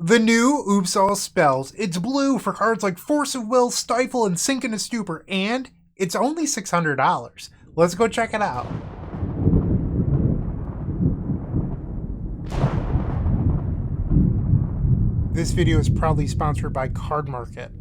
The new Oops All Spells. It's blue for cards like Force of Will, Stifle, and Sink in a Stupor, and it's only $600. Let's go check it out. This video is proudly sponsored by Card Market.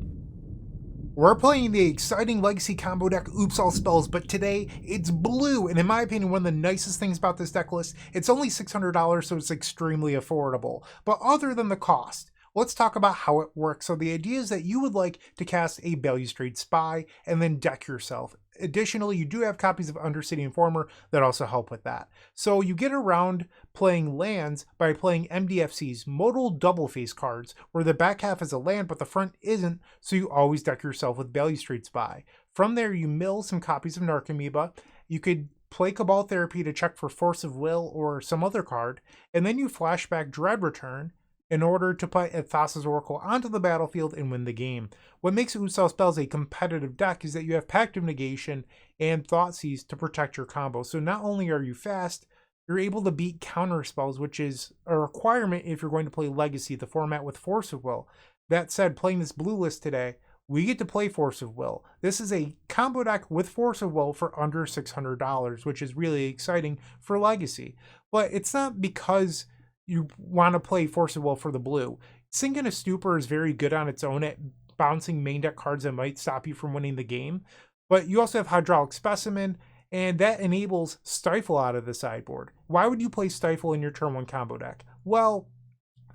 We're playing the exciting Legacy combo deck Oops All Spells, but today it's blue, and in my opinion, one of the nicest things about this deck list, it's only $600, so it's extremely affordable. But other than the cost, let's talk about how it works. So the idea is that you would like to cast a Balustrade Spy and then deck yourself. Additionally, you do have copies of Undercity Informer that also help with that. So you get around playing lands by playing MDFC's modal double face cards, where the back half is a land but the front isn't, so you always deck yourself with Balustrade Spy. From there, you mill some copies of Narcomoeba. You could play Cabal Therapy to check for Force of Will or some other card, and then you flashback Dread Return in order to put Thassa's Oracle onto the battlefield and win the game. What makes Oops All Spells a competitive deck is that you have Pact of Negation and Thoughtseize to protect your combo. So not only are you fast, you're able to beat counter spells, which is a requirement if you're going to play Legacy, the format with Force of Will. That said, playing this blue list today, we get to play Force of Will. This is a combo deck with Force of Will for under $600, which is really exciting for Legacy. But it's not because you want to play Force of Will for the blue. Sink in a Stupor is very good on its own at bouncing main deck cards that might stop you from winning the game. But you also have Hydraulic Specimen, and that enables Stifle out of the sideboard. Why would you play Stifle in your turn 1 combo deck? Well,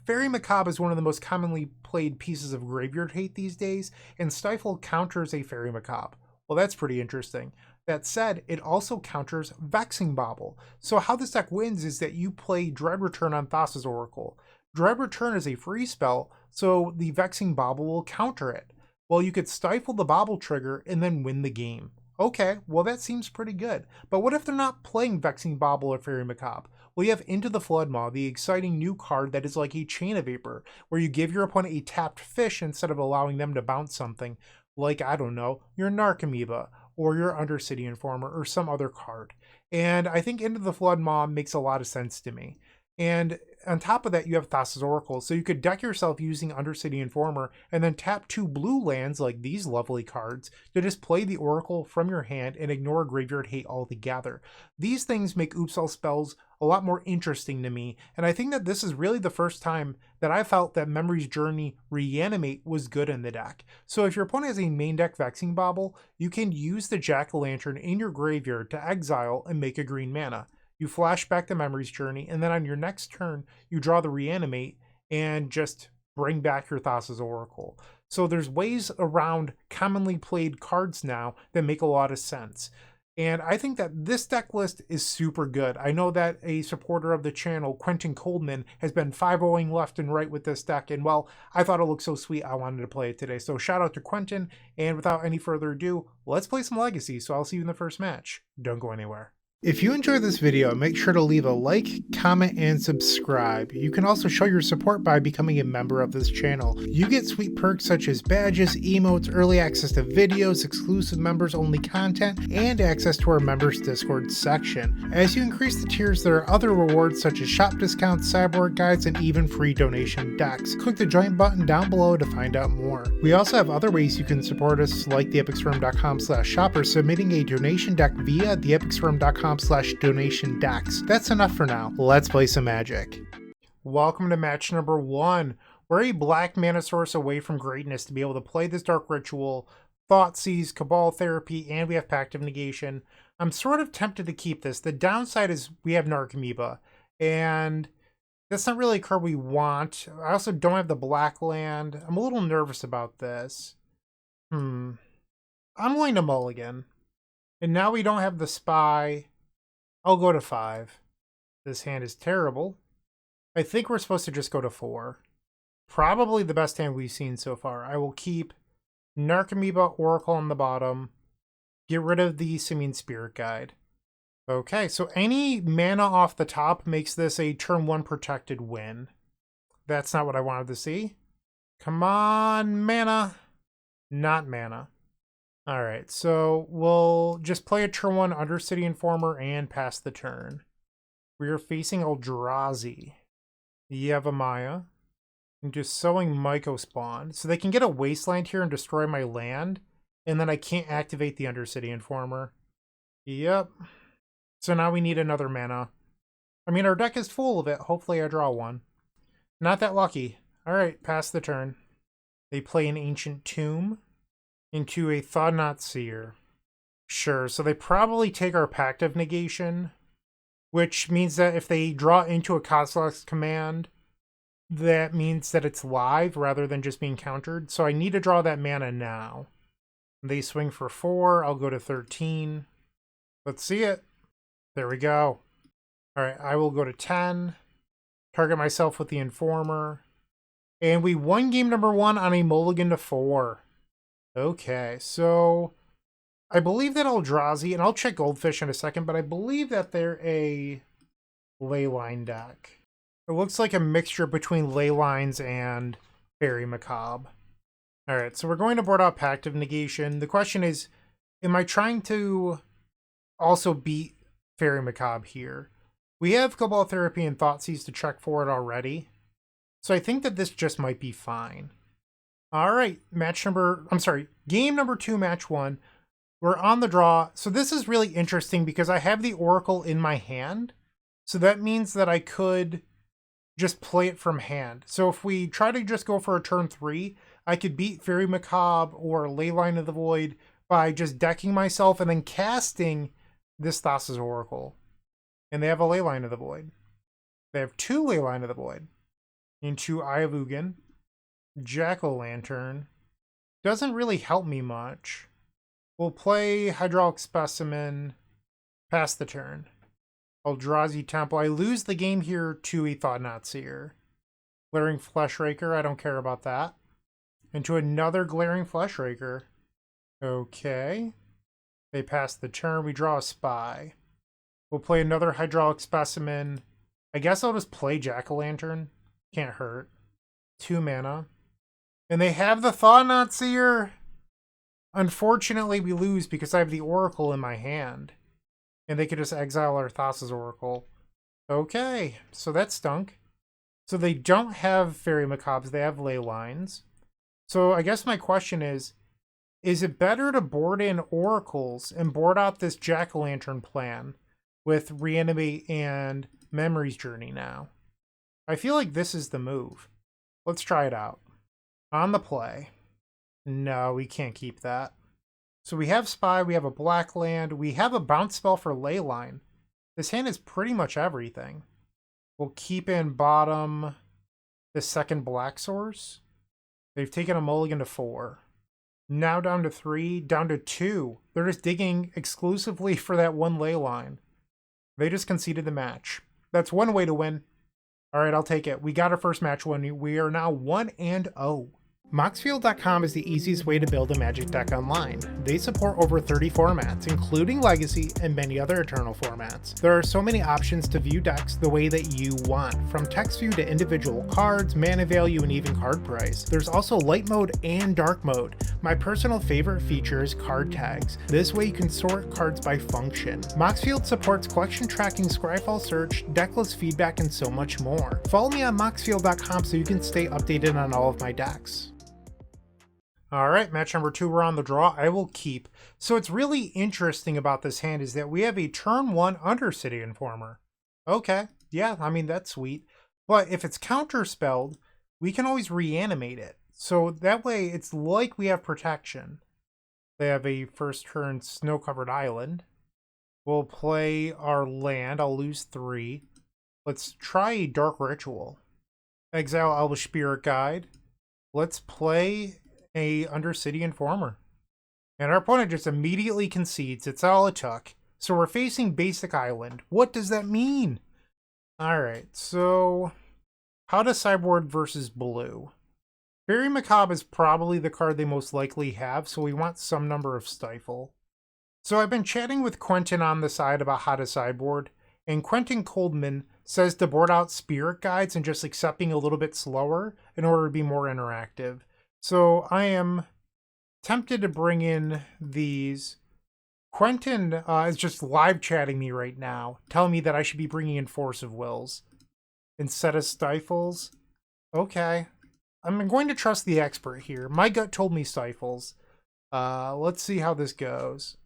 Faerie Macabre is one of the most commonly played pieces of graveyard hate these days, and Stifle counters a Faerie Macabre. Well, that's pretty interesting. That said, it also counters Vexing Bauble. So how this deck wins is that you play Dread Return on Thassa's Oracle. Dread Return is a free spell, so the Vexing Bauble will counter it. Well, you could stifle the Bauble trigger and then win the game. Okay, well that seems pretty good. But what if they're not playing Vexing Bauble or Faerie Macabre? Well, you have Into the Floodmaw, the exciting new card that is like a Chain of Vapor, where you give your opponent a tapped fish instead of allowing them to bounce something, like, I don't know, your Narcomoeba, or your Undercity Informer, or some other card. And I think Into the Floodmaw makes a lot of sense to me. And on top of that, you have Thassa's Oracle, so you could deck yourself using Undercity Informer and then tap 2 blue lands like these lovely cards to just play the Oracle from your hand and ignore Graveyard Hate altogether. These things make Oops All Spells a lot more interesting to me, and I think that this is really the first time that I felt that Memory's Journey Reanimate was good in the deck. So if your opponent has a main deck Vexing Bauble, you can use the Jack-o'-lantern in your graveyard to exile and make a green mana. You flash back the Memory's Journey, and then on your next turn, you draw the Reanimate and just bring back your Thassa's Oracle. So there's ways around commonly played cards now that make a lot of sense. And I think that this deck list is super good. I know that a supporter of the channel, Quentin Coldman, has been 5-0ing left and right with this deck. And well, I thought it looked so sweet, I wanted to play it today. So shout out to Quentin. And without any further ado, let's play some Legacy. So I'll see you in the first match. Don't go anywhere. If you enjoyed this video, make sure to leave a like, comment, and subscribe. You can also show your support by becoming a member of this channel. You get sweet perks such as badges, emotes, early access to videos, exclusive members-only content, and access to our members Discord section. As you increase the tiers, there are other rewards such as shop discounts, sideboard guides, and even free donation decks. Click the join button down below to find out more. We also have other ways you can support us, like theepicstorm.com/shop or submitting a donation deck via theepicstorm.com/donation decks. That's enough for now. Let's play some Magic. Welcome to match number 1. We're a black mana source away from greatness to be able to play this Dark Ritual, Thoughtseize, Cabal Therapy, and we have Pact of Negation. I'm sort of tempted to keep this. The downside is we have Narcomoeba, and that's not really a card we want. I also don't have the black land. I'm a little nervous about this. I'm going to mulligan. And now we don't have the Spy. I'll go to 5. This hand is terrible. I think we're supposed to just go to 4. Probably the best hand we've seen so far. I will keep Narcomoeba, Oracle on the bottom. Get rid of the Simian Spirit Guide. Okay, so any mana off the top makes this a turn 1 protected win. That's not what I wanted to see. Come on, mana. Not mana. Alright, so we'll just play a turn 1 Undercity Informer and pass the turn. We are facing Eldrazi. Yevamaya. I'm just sowing Myco Spawn. So they can get a Wasteland here and destroy my land. And then I can't activate the Undercity Informer. Yep. So now we need another mana. I mean, our deck is full of it. Hopefully I draw one. Not that lucky. Alright, pass the turn. They play an Ancient Tomb into a Thought-Knot Seer. Sure, so they probably take our Pact of Negation, which means that if they draw into a Kozilek's Command, that means that it's live rather than just being countered. So I need to draw that mana now. They swing for 4. I'll go to 13. Let's see it. There we go. Alright, I will go to 10. Target myself with the Informer. And we won game number 1 on a mulligan to 4. Okay, so I believe that Eldrazi, and I'll check Goldfish in a second, but I believe that they're a Leyline deck. It looks like a mixture between Leylines and Fairy Macabre. Alright, so we're going to board out Pact of Negation. The question is, am I trying to also beat Fairy Macabre here? We have Cabal Therapy and Thoughtseize to check for it already. So I think that this just might be fine. Alright, game number 2, match 1. We're on the draw. So this is really interesting because I have the Oracle in my hand. So that means that I could just play it from hand. So if we try to just go for a turn 3, I could beat Fairy Macabre or Leyline of the Void by just decking myself and then casting this Thassa's Oracle. And they have a Leyline of the Void. They have 2 Leyline of the Void. Into Eye of Ugin. Jack-o'-lantern. Doesn't really help me much. We'll play Hydraulic Specimen. Pass the turn. Eldrazi Temple. I lose the game here to a Thought-Knot Seer. Glaring Fleshraker. I don't care about that. Into another Glaring Fleshraker. Okay. They pass the turn. We draw a Spy. We'll play another Hydraulic Specimen. I guess I'll just play Jack-o'-lantern. Can't hurt. 2 mana. And they have the Thought-Knot Seer. Unfortunately, we lose because I have the Oracle in my hand. And they could just exile our Thassa's Oracle. Okay, so that stunk. So they don't have Fairy Macabres, they have Leylines. So I guess my question is it better to board in Oracles and board out this Jack-o'-lantern plan with Reanimate and Memory's Journey now? I feel like this is the move. Let's try it out. On the play. No, we can't keep that. So we have Spy, we have a black land, we have a bounce spell for Leyline. This hand is pretty much everything. We'll keep in bottom the second black source. They've taken a mulligan to 4. Now down to 3, down to 2. They're just digging exclusively for that one Leyline. They just conceded the match. That's one way to win. Alright, I'll take it. We got our first match win. We are now 1-0. Moxfield.com is the easiest way to build a Magic deck online. They support over 30 formats, including Legacy and many other Eternal formats. There are so many options to view decks the way that you want, from text view to individual cards, mana value, and even card price. There's also light mode and dark mode. My personal favorite feature is card tags. This way you can sort cards by function. Moxfield supports collection tracking, Scryfall search, decklist feedback, and so much more. Follow me on Moxfield.com so you can stay updated on all of my decks. Alright, match number 2, we're on the draw. I will keep. So what's really interesting about this hand is that we have a turn 1 Undercity Informer. Okay, yeah, I mean, that's sweet. But if it's counterspelled, we can always reanimate it. So that way, it's like we have protection. They have a first turn Snow-Covered Island. We'll play our land. I'll lose 3. Let's try a Dark Ritual. Exile Elvish Spirit Guide. Let's play a Undercity Informer. And our opponent just immediately concedes. It's all it took. So we're facing basic island. What does that mean? Alright, so how to sideboard versus blue. Fairy Macabre is probably the card they most likely have, so we want some number of Stifle. So I've been chatting with Quentin on the side about how to sideboard, and Quentin Coldman says to board out Spirit Guides and just accepting a little bit slower in order to be more interactive. So I am tempted to bring in these. Quentin is just live chatting me right now, telling me that I should be bringing in Force of Wills instead of Stifles. Okay. I'm going to trust the expert here. My gut told me Stifles. Let's see how this goes.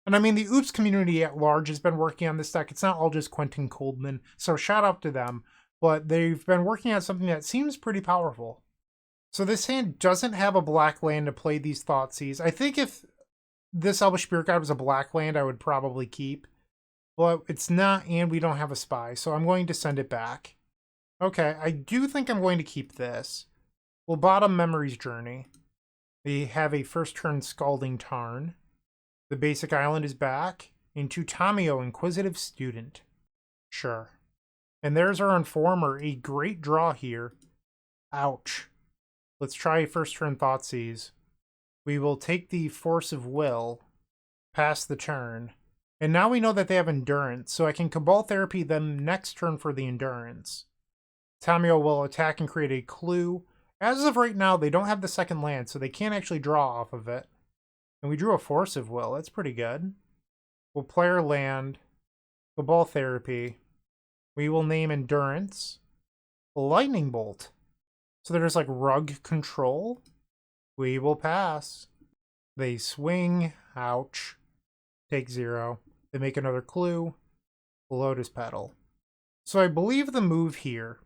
And I mean, the Oops community at large has been working on this deck. It's not all just Quentin Coldman, so shout out to them. But they've been working on something that seems pretty powerful. So this hand doesn't have a black land to play these Thoughtseize. I think if this Elvish Spirit Guide was a black land, I would probably keep. But it's not, and we don't have a spy, so I'm going to send it back. Okay, I do think I'm going to keep this. We'll bottom Memory's Journey. They have a first turn Scalding Tarn. The basic island is back. Into Tamio, Inquisitive Student. Sure. And there's our Informer, a great draw here. Ouch. Let's try first turn Thoughtseize. We will take the Force of Will, pass the turn. And now we know that they have Endurance, so I can Cabal Therapy them next turn for the Endurance. Tamio will attack and create a clue. As of right now, they don't have the second land, so they can't actually draw off of it. And we drew a Force of Will. That's pretty good. We'll play our land. Cabal Therapy. We will name Endurance. Lightning Bolt. So there's like Rug Control. We will pass. They swing. Ouch. Take 0. They make another clue. Lotus Petal. So I believe the move here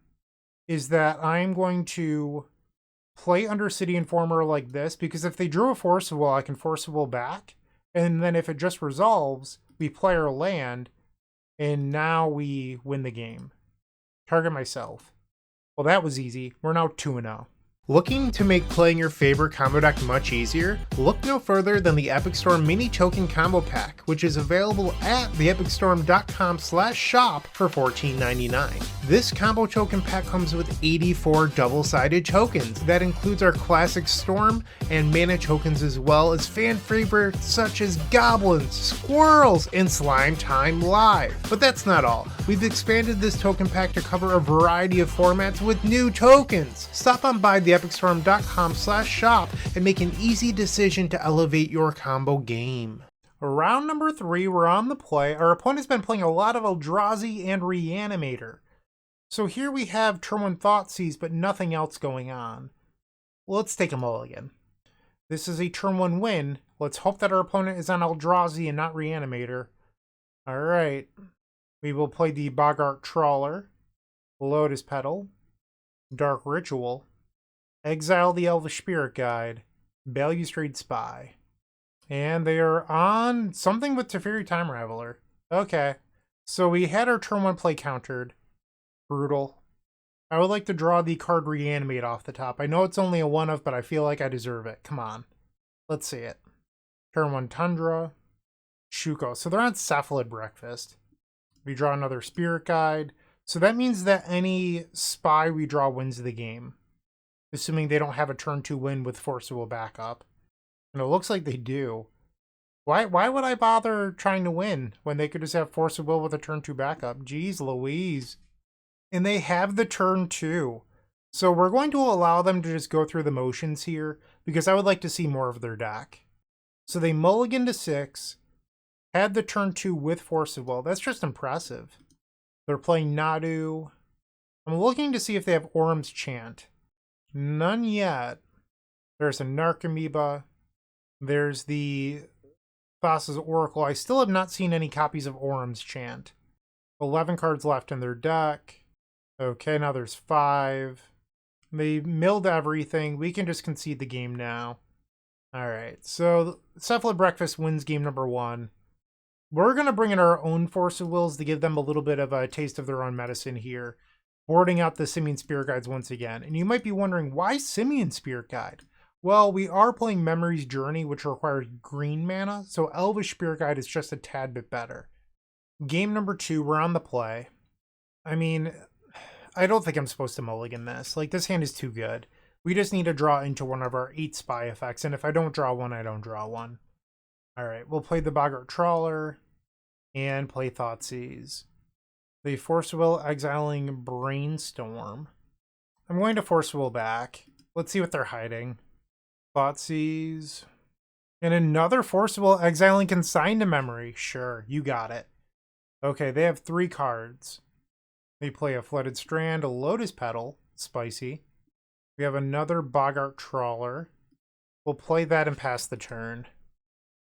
is that I'm going to play Undercity Informer like this, because if they drew a Force of Will, I can Force of Will back. And then if it just resolves, we play our land, and now we win the game. Target myself. Well, that was easy. We're now 2-0. Looking to make playing your favorite combo deck much easier? Look no further than the Epic Storm Mini Token Combo Pack, which is available at theepicstorm.com/shop for $14.99. This combo token pack comes with 84 double-sided tokens. That includes our classic Storm and mana tokens, as well as fan favorites such as Goblins, Squirrels, and Slime Time Live. But that's not all. We've expanded this token pack to cover a variety of formats with new tokens. Stop on by theepicstorm.com/shop and make an easy decision to elevate your combo game. Round number 3, we're on the play. Our opponent's been playing a lot of Eldrazi and Reanimator. So here we have turn 1 Thoughtseize, but nothing else going on. Let's take a mulligan. This is a turn 1 win. Let's hope that our opponent is on Eldrazi and not Reanimator. Alright. We will play the Boggart Trawler, Lotus Petal, Dark Ritual, exile the Elvish Spirit Guide, Balustrade Spy. And they are on something with Teferi Time Raveler. Okay. So we had our turn 1 play countered. Brutal. I would like to draw the card Reanimate off the top. I know it's only a 1-of, but I feel like I deserve it. Come on. Let's see it. Turn 1 Tundra. Shuko. So they're on Cephalid Breakfast. We draw another Spirit Guide. So that means that any Spy we draw wins the game. Assuming they don't have a turn 2 win with Force of Will backup. And it looks like they do. Why would I bother trying to win when they could just have Force of Will with a turn 2 backup? Jeez Louise. And they have the turn 2. So we're going to allow them to just go through the motions here, because I would like to see more of their deck. So they mulligan to 6, had the turn 2 with Force of Will. That's just impressive. They're playing Nadu. I'm looking to see if they have Orm's Chant. None yet. There's a Narcomoeba. There's the Thassa's Oracle. I still have not seen any copies of Orm's Chant. 11 cards left in their deck. Okay, now there's 5. They milled everything. We can just concede the game now. Alright, so Cephalid Breakfast wins game number 1. We're going to bring in our own Force of Wills to give them a little bit of a taste of their own medicine here. Boarding out the Simian Spirit Guides once again. And you might be wondering, why Simian Spirit Guide? Well, we are playing Memory's Journey, which requires green mana, so Elvish Spirit Guide is just a tad bit better. Game number 2, we're on the play. I mean, I don't think I'm supposed to mulligan this. Like, this hand is too good. We just need to draw into one of our 8 spy effects, and if I don't draw one, I don't draw one. Alright, we'll play the Boggart Trawler, and play Thoughtseize. The Force of Will exiling Brainstorm. I'm going to Force of Will back. Let's see what they're hiding. Thoughtseize. And another Force of Will exiling Consign to Memory. Sure, you got it. Okay, they have 3 cards. They play a Flooded Strand, a Lotus Petal, spicy. We have another Boggart Trawler. We'll play that and pass the turn.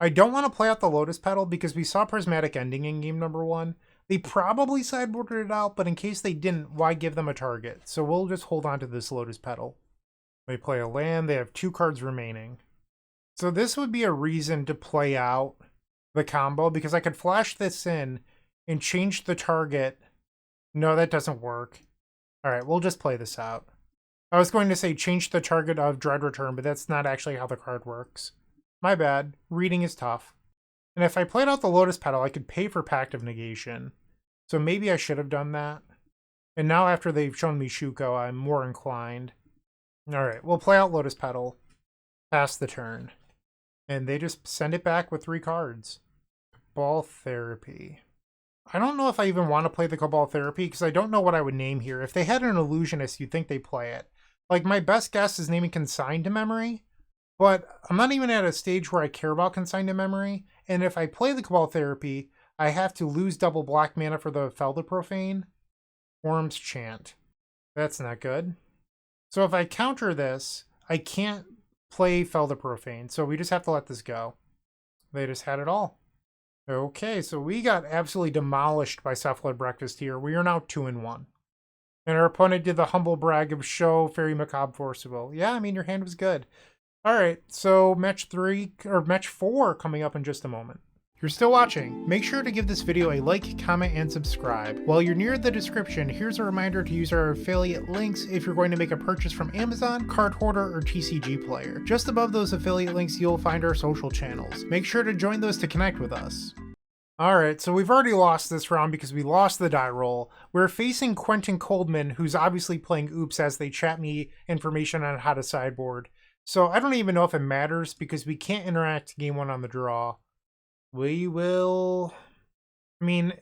I don't want to play out the Lotus Petal because we saw Prismatic Ending in game number 1. They probably sideboarded it out, but in case they didn't, why give them a target? So we'll just hold on to this Lotus Petal. They play a land. They have 2 cards remaining. So this would be a reason to play out the combo because I could flash this in and change the target. No, that doesn't work. All right, we'll just play this out. I was going to say change the target of Dread Return, but that's not actually how the card works. My bad. Reading is tough. And if I played out the Lotus Petal, I could pay for Pact of Negation. So maybe I should have done that. And now after they've shown me Shuko, I'm more inclined. Alright, we'll play out Lotus Petal. Pass the turn. And they just send it back with 3 cards. Cabal Therapy. I don't know if I even want to play the Cabal Therapy because I don't know what I would name here. If they had an Illusionist, you'd think they'd play it. Like, my best guess is naming Consigned to Memory. But I'm not even at a stage where I care about Consigned to Memory. And if I play the Cabal Therapy, I have to lose double black mana for the Felder Profane. Worm's Chant. That's not good. So if I counter this, I can't play Felder Profane. So we just have to let this go. They just had it all. Okay, so we got absolutely demolished by Cephalid Breakfast here. We are now 2-1. And our opponent did the humble brag of show Fairy Macabre Forcible. Yeah, I mean, your hand was good. Alright, so match 4 coming up in just a moment. If you're still watching, make sure to give this video a like, comment, and subscribe. While you're near the description, here's a reminder to use our affiliate links if you're going to make a purchase from Amazon, Card Hoarder, or TCG Player. Just above those affiliate links, you'll find our social channels. Make sure to join those to connect with us. Alright, so we've already lost this round because we lost the die roll. We're facing Quentin Coldman, who's obviously playing Oops as they chat me information on how to sideboard. So I don't even know if it matters because we can't interact game 1 on the draw. We will... I mean,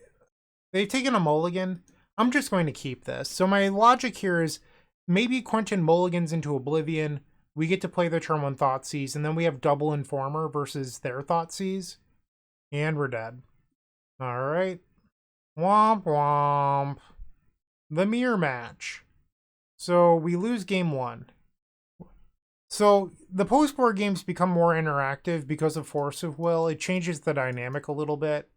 they've taken a mulligan. I'm just going to keep this. So my logic here is maybe Quentin mulligans into Oblivion. We get to play the turn 1 Thoughtseize, and then we have double Informer versus their Thoughtseize. And we're dead. Alright. Womp womp. The mirror match. So we lose game 1. So the post-board games become more interactive because of Force of Will. It changes the dynamic a little bit.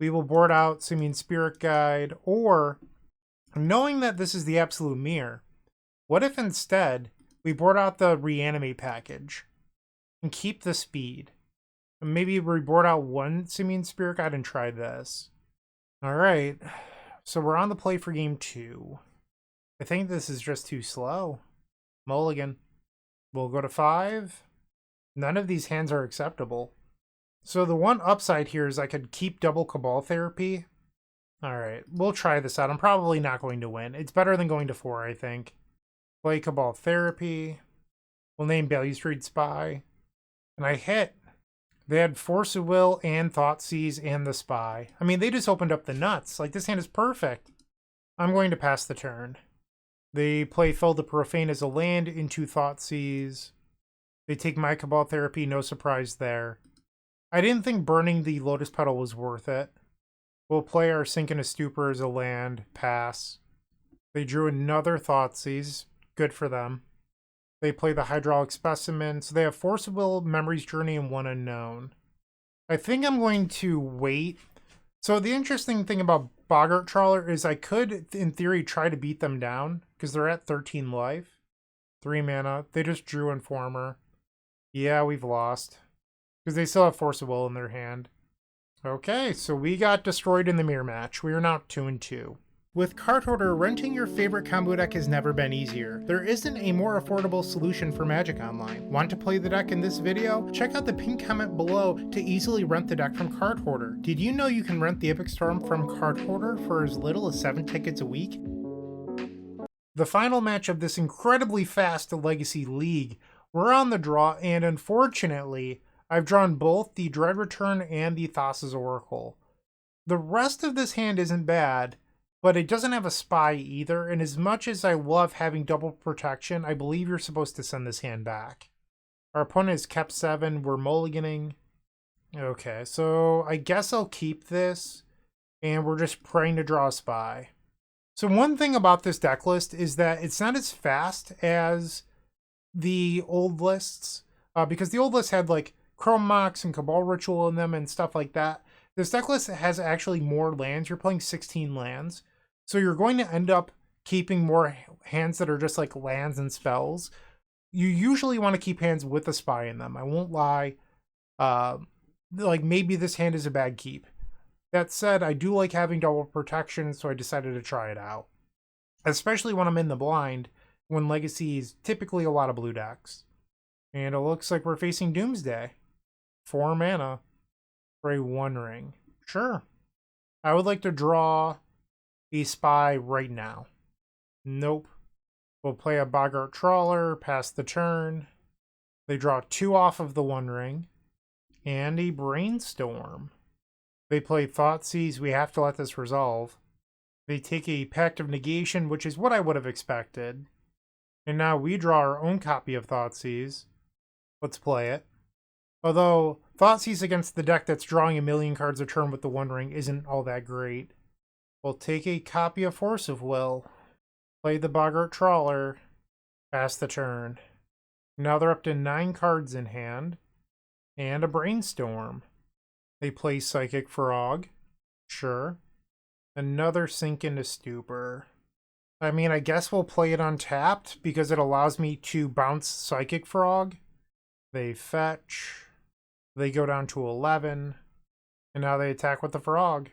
We will board out Simian Spirit Guide, or knowing that this is the absolute mirror, what if instead we board out the Reanimate package and keep the speed? And maybe we board out 1 Simian Spirit Guide and try this. Alright, so we're on the play for game 2. I think this is just too slow. Mulligan. We'll go to 5. None of these hands are acceptable. So the one upside here is I could keep double Cabal Therapy. Alright, we'll try this out. I'm probably not going to win. It's better than going to 4, I think. Play Cabal Therapy. We'll name Balustrade Spy. And I hit. They had Force of Will and Thoughtseize and the Spy. I mean, they just opened up the nuts. Like, this hand is perfect. I'm going to pass the turn. They play Felder Profane as a land into Thoughtseize. They take my Cabal Therapy, no surprise there. I didn't think burning the Lotus Petal was worth it. We'll play our Sink in a Stupor as a land, pass. They drew another Thoughtseize, good for them. They play the Hydraulic Specimen, so they have Force of Will, Memory's Journey, and 1 Unknown. I think I'm going to wait. So the interesting thing about Boggart Trawler is I could, in theory, try to beat them down, because they're at 13 life. 3 mana. They just drew Informer. Yeah, we've lost. Because they still have Force of Will in their hand. Okay, so we got destroyed in the mirror match. We are now 2-2. With Card Hoarder, renting your favorite combo deck has never been easier. There isn't a more affordable solution for Magic Online. Want to play the deck in this video? Check out the pinned comment below to easily rent the deck from Card Hoarder. Did you know you can rent the Epic Storm from Card Hoarder for as little as 7 tickets a week? The final match of this incredibly fast Legacy League. We're on the draw, and unfortunately, I've drawn both the Dread Return and the Thassa's Oracle. The rest of this hand isn't bad, but it doesn't have a Spy either, and as much as I love having double protection, I believe you're supposed to send this hand back. Our opponent has kept 7, we're mulliganing. Okay, so I guess I'll keep this, and we're just praying to draw a Spy. So one thing about this deck list is that it's not as fast as the old lists, because the old list had like Chrome Mox and Cabal Ritual in them and stuff like that. This deck list has actually more lands. You're playing 16 lands. So you're going to end up keeping more hands that are just like lands and spells. You usually want to keep hands with a spy in them. I won't lie. Like maybe this hand is a bad keep. That said, I do like having double protection, so I decided to try it out. Especially when I'm in the blind, when Legacy is typically a lot of blue decks. And it looks like we're facing Doomsday. 4 mana for a 1 ring. Sure. I would like to draw a spy right now. Nope. We'll play a Boggart Trawler, pass the turn. They draw 2 off of the 1 ring. And a Brainstorm. They play Thoughtseize. We have to let this resolve. They take a Pact of Negation, which is what I would have expected. And now we draw our own copy of Thoughtseize. Let's play it. Although, Thoughtseize against the deck that's drawing a million cards a turn with the 1 ring isn't all that great. We'll take a copy of Force of Will. Play the Boggart Trawler. Pass the turn. Now they're up to 9 cards in hand. And a Brainstorm. They play Psychic Frog. Sure. Another Sink into Stupor. I mean, I guess we'll play it untapped because it allows me to bounce Psychic Frog. They fetch. They go down to 11. And now they attack with the Frog.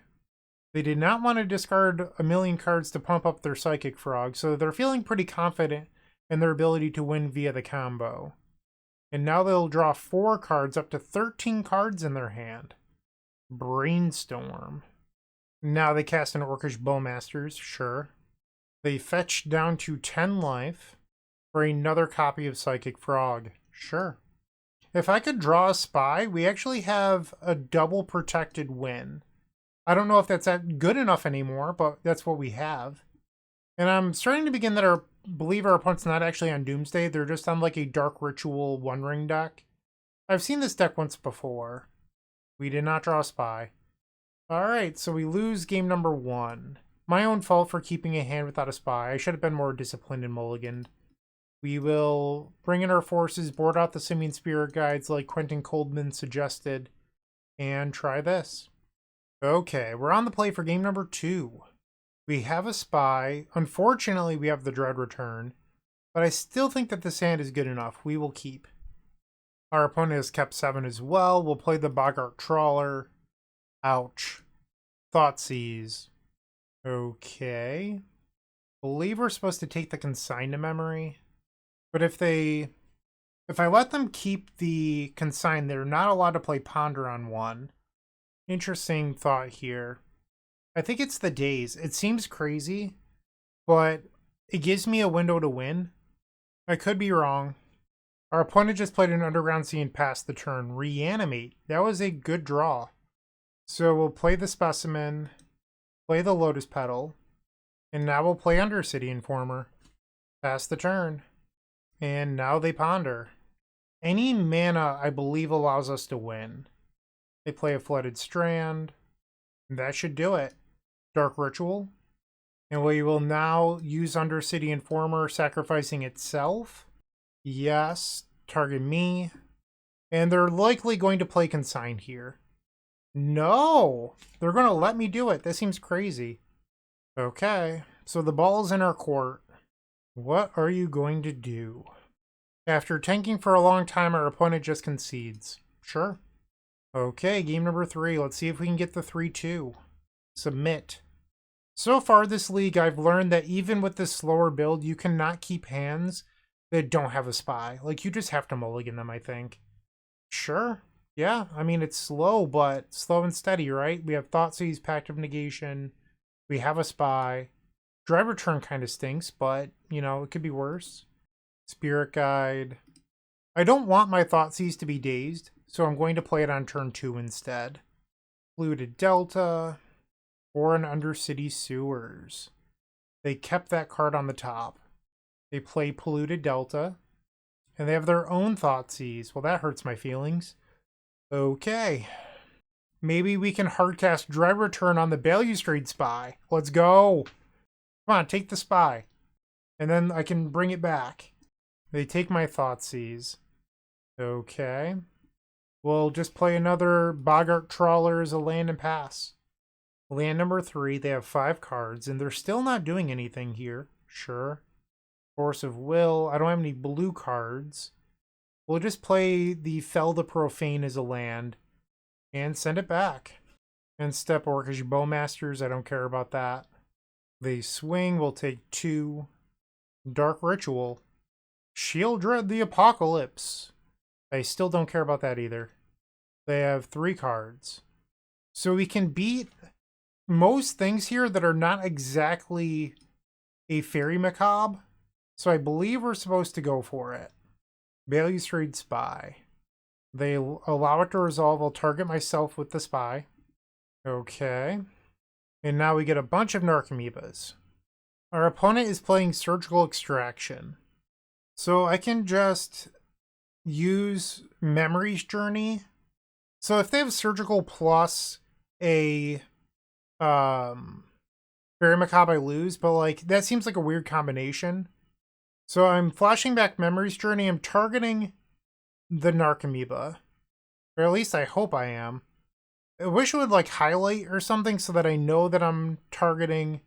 They did not want to discard a million cards to pump up their Psychic Frog, so they're feeling pretty confident in their ability to win via the combo. And now they'll draw 4 cards, up to 13 cards in their hand. Brainstorm. Now they cast an Orcish Bowmasters, sure. They fetch down to 10 life for another copy of Psychic Frog, sure. If I could draw a spy, we actually have a double protected win. I don't know if that's good enough anymore, but that's what we have. And I'm starting to begin that believe our opponent's not actually on Doomsday. They're just on like a Dark Ritual 1 ring deck. I've seen this deck once before. We did not draw a spy. Alright, so we lose game number 1. My own fault for keeping a hand without a spy. I should have been more disciplined and mulliganed. We will bring in our forces, board out the Simian Spirit guides like Quentin Coldman suggested, and try this. Okay, we're on the play for game number 2. We have a spy. Unfortunately, we have the Dread Return, but I still think that this hand is good enough. We will keep. Our opponent has kept 7 as well. We'll play the Boggart Trawler. Ouch. Thoughtseize. Okay. Believe we're supposed to take the Consign to memory. But if I let them keep the Consign, they're not allowed to play Ponder on 1. Interesting thought here. I think it's the days. It seems crazy, but it gives me a window to win. I could be wrong. Our opponent just played an Underground Sea and passed the turn. Reanimate. That was a good draw. So we'll play the Specimen, play the Lotus Petal, and now we'll play Undercity Informer. Pass the turn. And now they ponder. Any mana, I believe, allows us to win. They play a Flooded Strand. That should do it. Dark Ritual. And we will now use Undercity Informer, sacrificing itself. Yes. Target me. And they're likely going to play Consign here. No! They're going to let me do it. This seems crazy. Okay. So the ball's in our court. What are you going to do? After tanking for a long time, our opponent just concedes. Sure. Okay, game number 3. Let's see if we can get the 3-2. Submit. So far this league, I've learned that even with this slower build, you cannot keep hands that don't have a spy. Like, you just have to mulligan them, I think. Sure. Yeah, I mean, it's slow, but slow and steady, right? We have Thoughtseize, Pact of Negation. We have a spy. Dread Return kind of stinks, but, you know, it could be worse. Spirit Guide. I don't want my Thoughtseize to be dazed, so I'm going to play it on turn 2 instead. Polluted Delta, or an Undercity Sewers. They kept that card on the top. They play Polluted Delta, and they have their own Thoughtseize. Well, that hurts my feelings. Okay. Maybe we can hardcast Dread Return on the Balustrade Spy. Let's go. Come on, take the Spy. And then I can bring it back. They take my Thoughtseize. Okay. We'll just play another Boggart Trawler as a land and pass. Land number 3, they have 5 cards, and they're still not doing anything here. Sure. Force of Will. I don't have any blue cards. We'll just play the Fell the Profane as a land and send it back. And step Orcish Bowmasters, I don't care about that. They swing, we'll take 2. Dark Ritual. Shield Dread the Apocalypse. I still don't care about that either. They have 3 cards. So we can beat most things here that are not exactly a Fairy Macabre. So I believe we're supposed to go for it. Balustrade Spy. They allow it to resolve. I'll target myself with the Spy. Okay. And now we get a bunch of Narcomoebas. Our opponent is playing Surgical Extraction. So I can just use Memory's Journey. So if they have Surgical plus a Fairy Macabre, I lose, but like that seems like a weird combination. So I'm flashing back Memory's Journey. I'm targeting the Narcomoeba. Or at least I hope I am. I wish it would like highlight or something so that I know that I'm targeting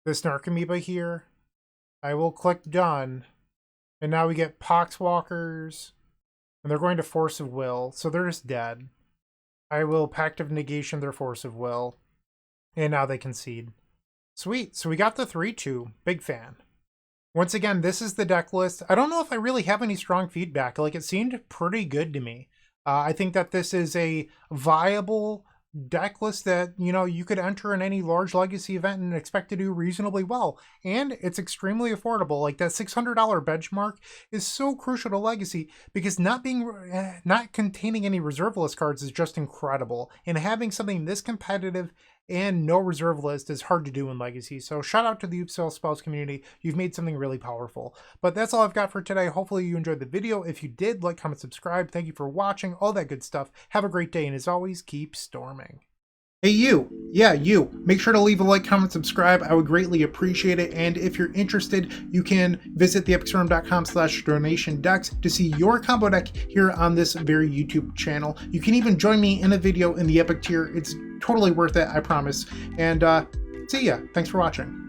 this Narcomoeba here. I will click done. And now we get Poxwalkers. And they're going to Force of Will. So they're just dead. I will Pact of Negation their Force of Will. And now they concede. Sweet. So we got the 3-2. Big fan. Once again, this is the deck list. I don't know if I really have any strong feedback. Like, it seemed pretty good to me. I think that this is a viable deck list that, you know, you could enter in any large Legacy event and expect to do reasonably well. And it's extremely affordable. Like, that $600 benchmark is so crucial to Legacy because not containing any reserve list cards is just incredible. And having something this competitive and no reserve list is hard to do in Legacy. So shout out to the Upsell Spells community. You've made something really powerful. But that's all I've got for today. Hopefully you enjoyed the video. If you did, like, comment, subscribe. Thank you for watching. All that good stuff. Have a great day. And as always, keep storming. Hey you, yeah you, make sure to leave a like, comment, subscribe. I would greatly appreciate it. And if you're interested, you can visit theepicstorm.com/donation decks to see your combo deck here on this very YouTube channel. You can even join me in a video in the Epic tier. It's totally worth it, I promise. And see ya. Thanks for watching.